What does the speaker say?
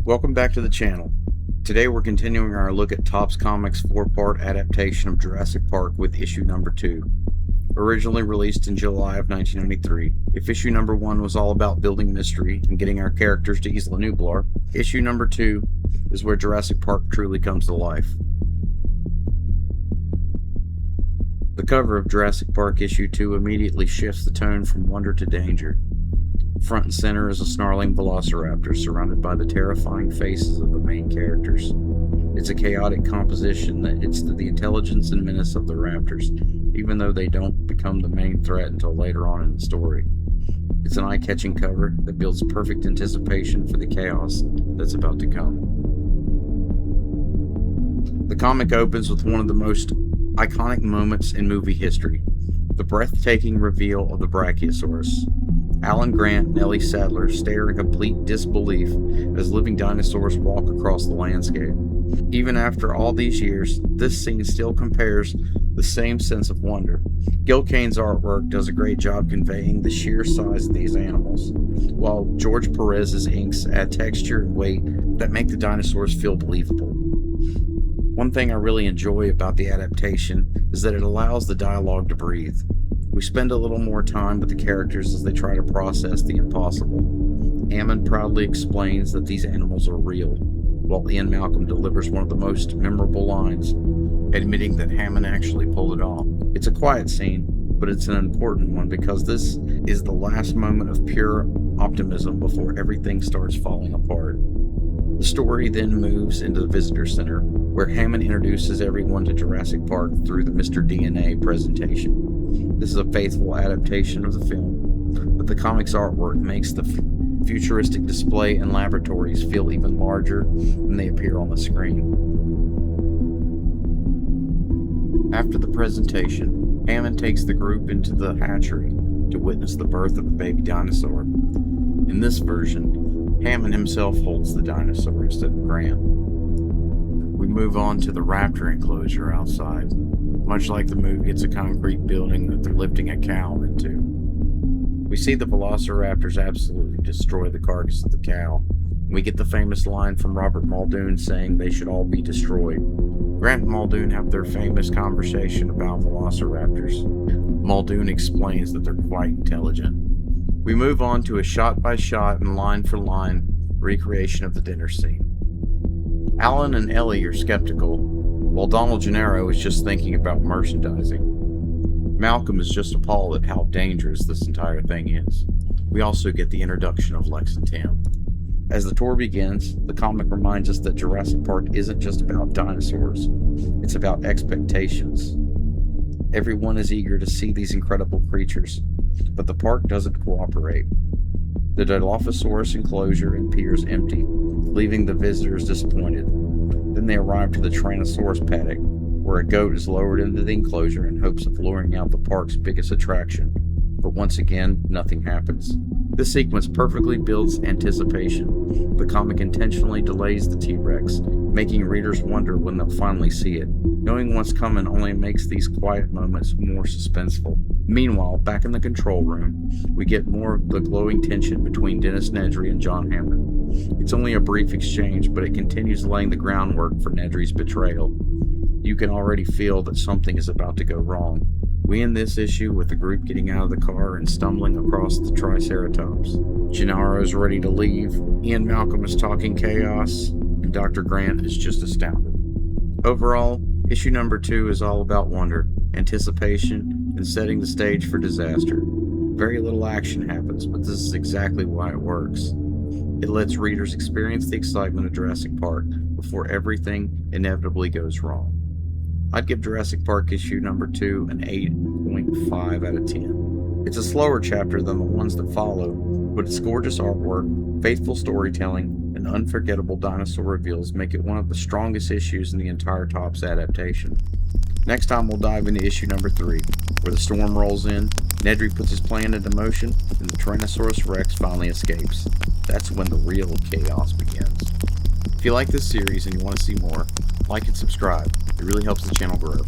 Welcome back to the channel. Today we're continuing our look at Topps Comics' 4-part adaptation of Jurassic Park with issue number 2. Originally released in July of 1993, if issue number 1 was all about building mystery and getting our characters to Isla Nublar, issue number 2 is where Jurassic Park truly comes to life. The cover of Jurassic Park issue 2 immediately shifts the tone from wonder to danger. Front and center is a snarling velociraptor surrounded by the terrifying faces of the main characters. It's a chaotic composition that adds to the intelligence and menace of the raptors, even though they don't become the main threat until later on in the story. It's an eye-catching cover that builds perfect anticipation for the chaos that's about to come. The comic opens with one of the most iconic moments in movie history, the breathtaking reveal of the Brachiosaurus. Alan Grant and Ellie Sattler stare in complete disbelief as living dinosaurs walk across the landscape. Even after all these years, this scene still compares the same sense of wonder. Gil Kane's artwork does a great job conveying the sheer size of these animals, while George Perez's inks add texture and weight that make the dinosaurs feel believable. One thing I really enjoy about the adaptation is that it allows the dialogue to breathe. We spend a little more time with the characters as they try to process the impossible. Hammond proudly explains that these animals are real, while Ian Malcolm delivers one of the most memorable lines, admitting that Hammond actually pulled it off. It's a quiet scene, but it's an important one because this is the last moment of pure optimism before everything starts falling apart. The story then moves into the visitor center, where Hammond introduces everyone to Jurassic Park through the Mr. DNA presentation. This is a faithful adaptation of the film, but the comic's artwork makes the futuristic display and laboratories feel even larger than they appear on the screen. After the presentation, Hammond takes the group into the hatchery to witness the birth of a baby dinosaur. In this version, Hammond himself holds the dinosaur instead of Grant. We move on to the raptor enclosure outside. Much like the movie, it's a concrete building that they're lifting a cow into. We see the velociraptors absolutely destroy the carcass of the cow. We get the famous line from Robert Muldoon saying they should all be destroyed. Grant and Muldoon have their famous conversation about velociraptors. Muldoon explains that they're quite intelligent. We move on to a shot-by-shot and line-for-line recreation of the dinner scene. Alan and Ellie are skeptical, while Donald Gennaro is just thinking about merchandising. Malcolm is just appalled at how dangerous this entire thing is. We also get the introduction of Lex and Tim. As the tour begins, the comic reminds us that Jurassic Park isn't just about dinosaurs, it's about expectations. Everyone is eager to see these incredible creatures, but the park doesn't cooperate. The Dilophosaurus enclosure appears empty, leaving the visitors disappointed. Then they arrive to the Tyrannosaurus paddock, where a goat is lowered into the enclosure in hopes of luring out the park's biggest attraction. But once again, nothing happens. This sequence perfectly builds anticipation. The comic intentionally delays the T-Rex, making readers wonder when they'll finally see it. Knowing what's coming only makes these quiet moments more suspenseful. Meanwhile, back in the control room, we get more of the glowing tension between Dennis Nedry and John Hammond. It's only a brief exchange, but it continues laying the groundwork for Nedry's betrayal. You can already feel that something is about to go wrong. We end this issue with the group getting out of the car and stumbling across the Triceratops. Gennaro is ready to leave, Ian Malcolm is talking chaos, and Dr. Grant is just astounded. Overall, issue number 2 is all about wonder, anticipation, and setting the stage for disaster. Very little action happens, but this is exactly why it works. It lets readers experience the excitement of Jurassic Park before everything inevitably goes wrong. I'd give Jurassic Park issue number 2 an 8.5 out of 10. It's a slower chapter than the ones that follow, but its gorgeous artwork, faithful storytelling, and unforgettable dinosaur reveals make it one of the strongest issues in the entire Topps adaptation. Next time we'll dive into issue number 3, where the storm rolls in, Nedry puts his plan into motion, and the Tyrannosaurus Rex finally escapes. That's when the real chaos begins. If you like this series and you want to see more, like and subscribe. It really helps the channel grow.